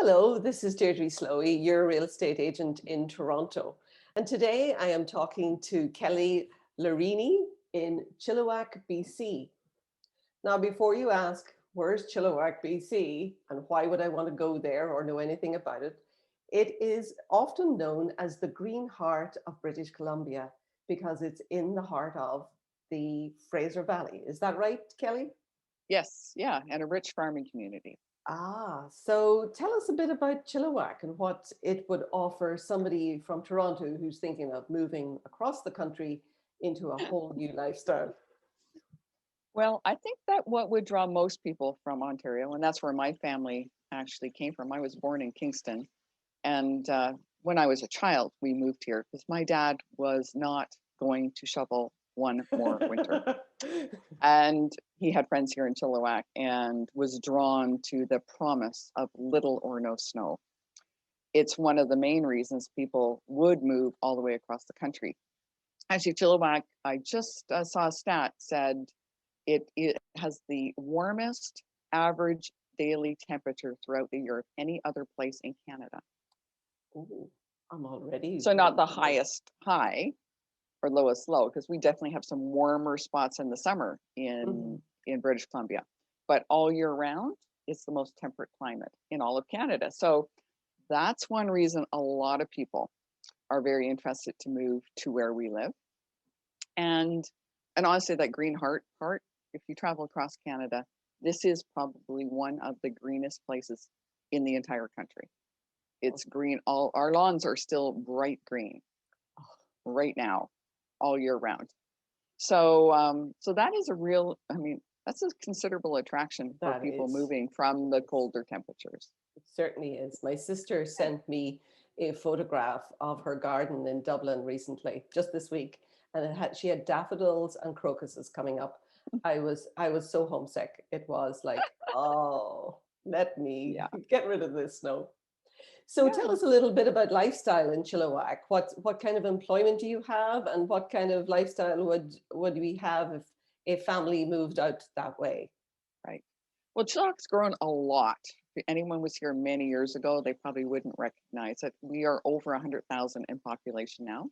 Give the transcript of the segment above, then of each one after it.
Hello, this is Deirdre Slowey, your real estate agent in Toronto. And today I am talking to Kelly Lerigny in Chilliwack, B.C. Now, before you ask, where's Chilliwack, B.C. and why would I want to go there or know anything about it, it is often known as the Green Heart of British Columbia because it's in the heart of the Fraser Valley. Is that right, Kelly? Yes, yeah, and a rich farming community. So tell us a bit about Chilliwack and what it would offer somebody from Toronto who's thinking of moving across the country into a whole new lifestyle. Well, I think that what would draw most people from Ontario, and that's where my family actually came from. I was born in Kingston, and when I was a child, we moved here because my dad was not going to shovel one more winter. And he had friends here in Chilliwack and was drawn to the promise of little or no snow. It's one of the main reasons people would move all the way across the country. Actually, Chilliwack, I just saw a stat said it has the warmest average daily temperature throughout the year of any other place in Canada. Ooh, I'm already So not very the curious. highest high or lowest low, because we definitely have some warmer spots in the summer Mhm. in British Columbia. But all year round, it's the most temperate climate in all of Canada. So that's one reason a lot of people are very interested to move to where we live. And and honestly, that green heart part, if you travel across Canada, this is probably one of the greenest places in the entire country. It's green. All our lawns are still bright green right now, all year round. So that is a real, I mean, that's a considerable attraction for That people is, moving from the colder temperatures. it certainly is. My sister Yeah. sent me a photograph of her garden in Dublin recently, just this week, and she had daffodils and crocuses coming up. I was so homesick. It was like, oh, let me Yeah. get rid of this snow. So tell Yeah. us a little bit about lifestyle in Chilliwack. What kind of employment do you have, and what kind of lifestyle would we have if a family moved out that way? Right. Well, Chilliwack's grown a lot. If anyone was here many years ago, they probably wouldn't recognize it. We are over 100,000 in population now.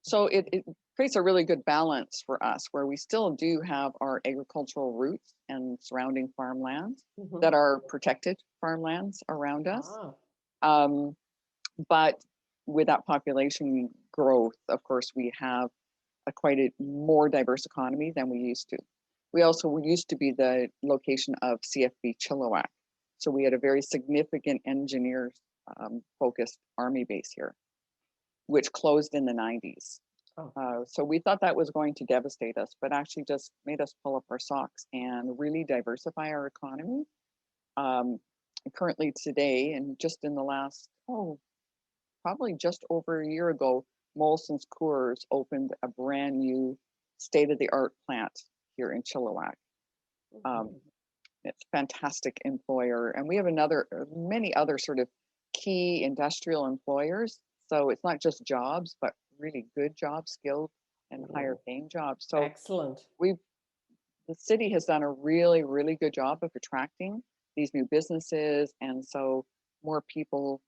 So it creates a really good balance for us where we still do have our agricultural roots and surrounding farmlands Hmm. that are protected farmlands around us. Ah, Um, but with that population growth, of course, we have a quite a more diverse economy than we used to. We also used to be the location of CFB Chilliwack. So we had a very significant engineer focused army base here, which closed in the 90s. oh, So we thought that was going to devastate us, but actually just made us pull up our socks and really diversify our economy. Um, Currently today, and just in the last, probably just over a year ago, Molson's Coors opened a brand new state-of-the-art plant here in Chilliwack. Um, mhm. it's a fantastic employer, and we have many other sort of key industrial employers. So it's not just jobs, but really good jobs, skilled and higher Oh, paying jobs. So excellent. we've the city has done a really, really good job of attracting these new businesses, and so more people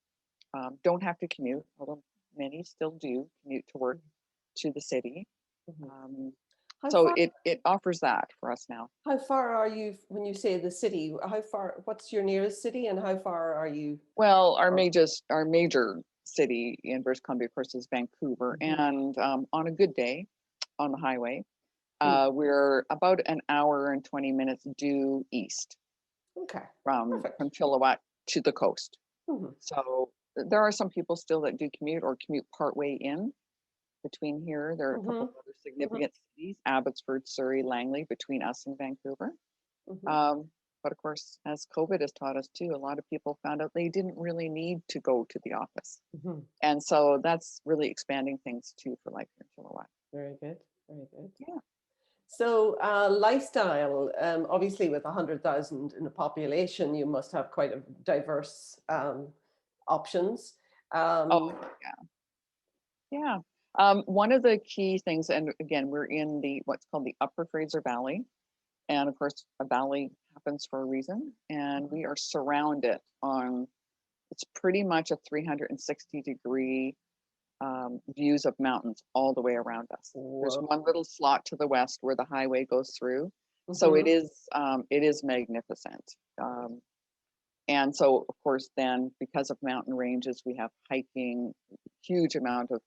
don't have to commute, although many still do commute to work to the city. Mhm. Um, How so far it offers that for us now. how far are you when you say the city? How far, what's your nearest city and how far are you? Well, Or, our major city in British Columbia, of course, is Vancouver, mhm. and on a good day, on the highway, Hmm. we're about an hour and 20 minutes due east Okay, from perfect. Chilliwack to the coast. Mhm. So there are some people still that do commute or commute partway in between here. There are a couple Mhm. of other Mhm. significant cities, Abbotsford, Surrey, Langley, between us and Vancouver. Mhm. Um, but of course, as COVID has taught us too, a lot of people found out they didn't really need to go to the office. Mhm. And so that's really expanding things too for life here in Chilliwack. Very good. Very good. Yeah. So, lifestyle, obviously, with 100,000 in the population, you must have quite a diverse options. Oh, Um, yeah. One of the key things, and again, we're in the what's called the Upper Fraser Valley. And of course, a valley happens for a reason. And we are surrounded on it's pretty much a 360-degree views of mountains all the way around us. There's Whoa. one little slot to the west where the highway goes through. So Mhm. it is magnificent. And so, of course, then because of mountain ranges, we have hiking, huge amount of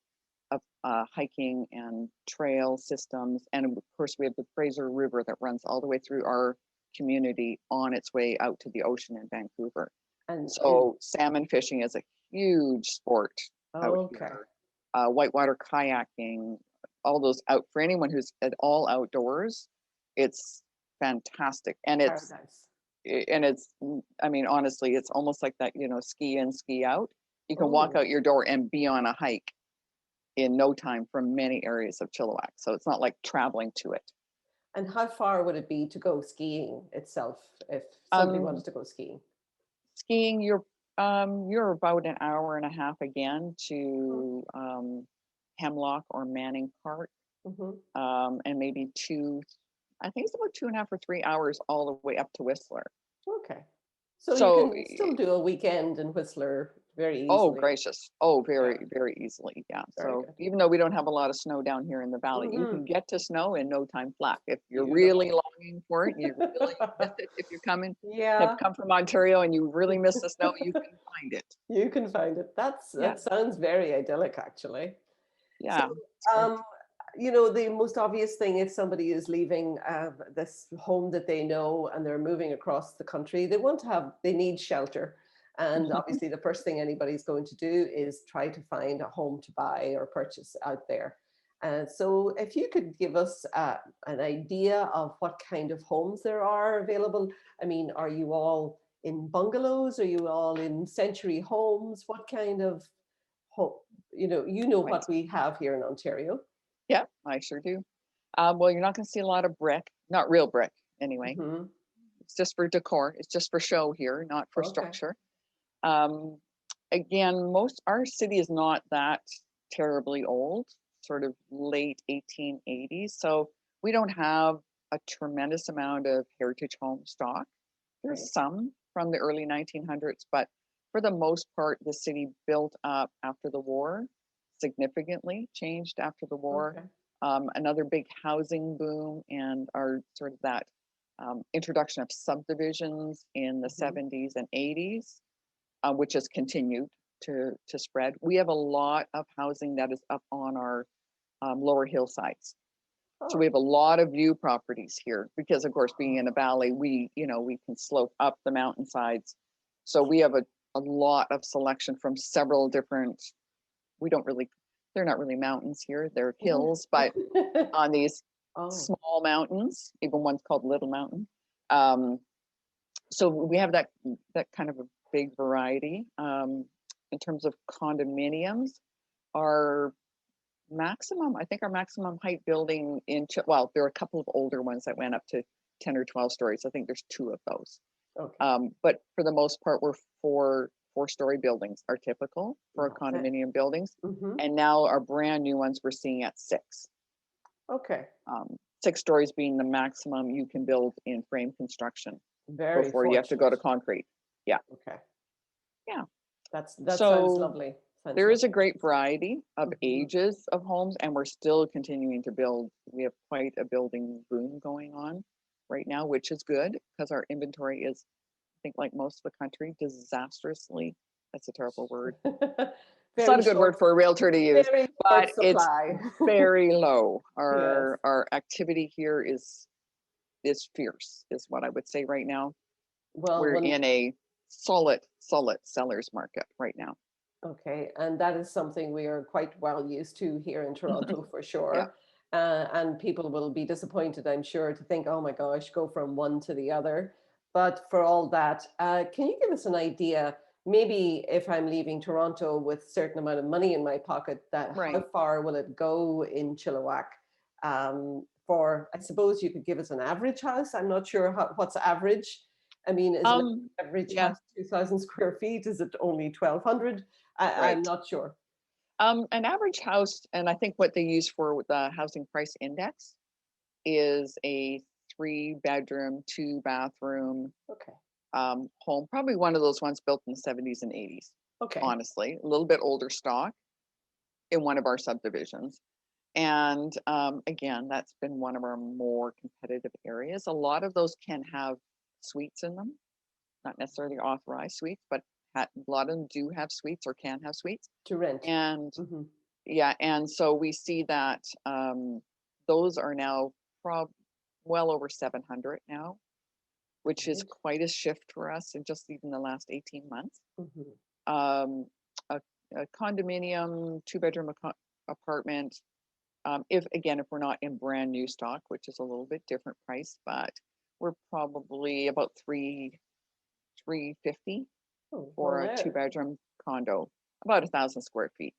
hiking and trail systems. And of course, we have the Fraser River that runs all the way through our community on its way out to the ocean in Vancouver. And So salmon fishing is a huge sport out okay. here. Whitewater kayaking, all those out for anyone who's at all outdoors, it's fantastic. Paradise. I mean, honestly, it's almost like that, ski in, ski out. You can walk Oh. out your door and be on a hike in no time from many areas of Chilliwack. So it's not like traveling to it. And how far would it be to go skiing itself if somebody Um, wanted to go skiing? Skiing, you're about an hour and a half again Oh. to Hemlock or Manning Park, Mhm. and maybe I think it's about 2.5 or 3 hours all the way up to Whistler. Okay. So you So, can still do a weekend in Whistler very oh easily. gracious, oh Yeah, very, very easily, yeah. very So good. even though we don't have a lot of snow down here in the valley, you Mhm. can get to snow in no time flat if you're really Beautiful. longing for it. You really miss it. If you're have Yeah, come from Ontario and you really miss the snow, you can find it. you can find it. Yeah, That sounds very idyllic, actually. So, yeah, it's great. um, the most obvious thing if somebody is leaving this home that they know and they're moving across the country, they need shelter. And obviously, the first thing anybody's going to do is try to find a home to buy or purchase out there. So, if you could give us an idea of what kind of homes there are available. I mean, are you all in bungalows? Are you all in century homes? What kind of home? You know Right. what we have here in Ontario. Yeah, I sure do. Well, you're not going to see a lot of brick, not real brick anyway. Hmm. It's just for decor. It's just for show here, not for Okay. structure. Um, Again, our city is not that terribly old, sort of late 1880s. So we don't have a tremendous amount of heritage home stock. Great. There's some from the early 1900s, but for the most part, the city built up after the war, significantly changed after the war. Okay. Another big housing boom and our sort of that introduction of subdivisions in the Hmm. 70s and 80s, which has continued to spread. We have a lot of housing that is up on our lower hillsides. So we Oh, have a lot of view properties here because, of course, being in a valley, we can slope up the mountainsides. So we have a lot of selection from several different, we don't really, they're not really mountains here, they're hills, but on these oh, small mountains, even one's called Little Mountain. Um, so we have that kind of a big variety. In terms of condominiums, our our maximum height building well, there are a couple of older ones that went up to 10 or 12 stories. I think there's two of those. okay. But for the most part, we're four-story buildings are typical for Love it. condominium buildings. Hmm. And now our brand new ones we're seeing at six. Okay. 6 stories being the maximum you can build in frame construction Very before you have to go to fortunate. concrete. Yeah. Okay. Yeah. That sounds So lovely. Sounds there is a lovely. great variety of Hmm. ages of homes, and we're still continuing to build. We have quite a building boom going on right now, which is good because our inventory is, I think, like most of the country, disastrously, that's a terrible word. It's not Very a good word short, for a realtor to use, very short but it's supply. very low. Yes. Our activity here is fierce, is what I would say right now. Well, We're in a solid seller's market right now. okay, and that is something we are quite well used to here in Toronto for Yeah. sure. And people will be disappointed, I'm sure, to think, oh my gosh, go from one to the other. But for all that, can you give us an idea, maybe if I'm leaving Toronto with a certain amount of money in my pocket, that how Right. far will it go in Chilliwack? I suppose you could give us an average house. I'm not sure what's average. I mean, is an average Yeah, house 2,000 square feet? Is it only 1,200? I'm right. not sure. An average house, and I think what they use for the housing price index is a 3 bedroom, 2 bathroom, Okay. home, probably one of those ones built in the 70s and 80s, Okay. honestly, a little bit older stock in one of our subdivisions. And again, that's been one of our more competitive areas. A lot of those can have suites in them, not necessarily authorized suites, but a lot of them do have suites or can have suites. To rent. And Hmm. yeah, and so we see that those are now well over 700 now, which is Right. quite a shift for us in just even the last 18 months. Hmm. Um, a, a condominium, two-bedroom apartment, if we're not in brand new stock, which is a little bit different price, but we're probably about 350 Oh, well, for a there. two-bedroom condo, about 1,000 square feet.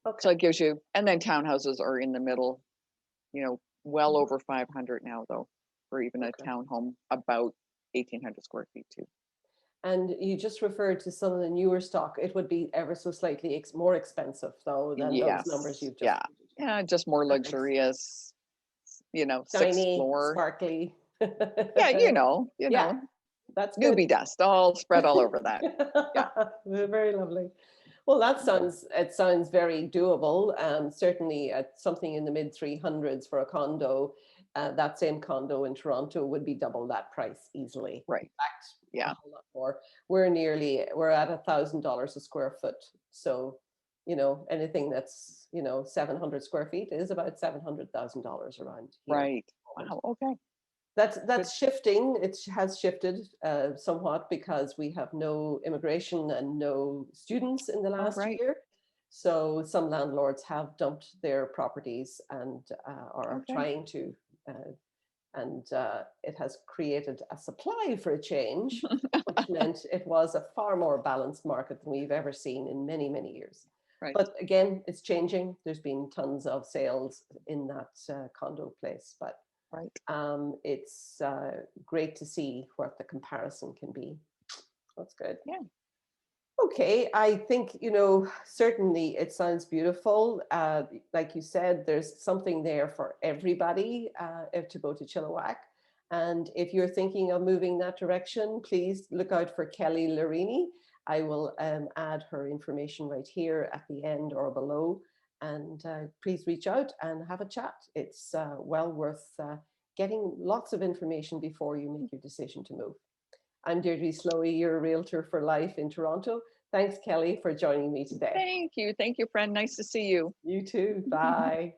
So Okay. it gives you, and then townhouses are in the middle, well Mhm. over 500 now though, for even a Okay. townhome about 1,800 square feet too. And you just referred to some of the newer stock. It would be ever so slightly more expensive, though, than those numbers Yes, you've just yeah, quoted. yeah, just more That makes luxurious, sixth shiny, floor. sparkly. Yeah, Yeah, that's good. newbie dust all spread all over that. Yeah, They're very lovely. Well, it sounds very doable. Certainly at something in the mid 300s for a condo. That same condo in Toronto would be double that price easily. In right. fact, a Yeah, whole lot more. We're at $1,000 a square foot. So, anything that's, 700 square feet is about $700,000 around here. right. Wow. Okay. That's Good. that's shifting. It has shifted somewhat because we have no immigration and no students in the All last right. year. So some landlords have dumped their properties and are Okay. trying to, and it has created a supply for a change, which meant it was a far more balanced market than we've ever seen in many, many years. Right. But again, it's changing. There's been tons of sales in that condo place, but Right. it's great to see what the comparison can be. That's good. Yeah. Okay, I think, certainly it sounds beautiful. Like you said, there's something there for everybody to go to Chilliwack. And if you're thinking of moving that direction, please look out for Kelly Lerigny. I will add her information right here at the end or below. And please reach out and have a chat. It's well worth getting lots of information before you make your decision to move. I'm Deirdre Slowey, your Realtor for Life in Toronto. Thanks, Kelly, for joining me today. Thank you. Thank you, friend. Nice to see you. You too. Bye.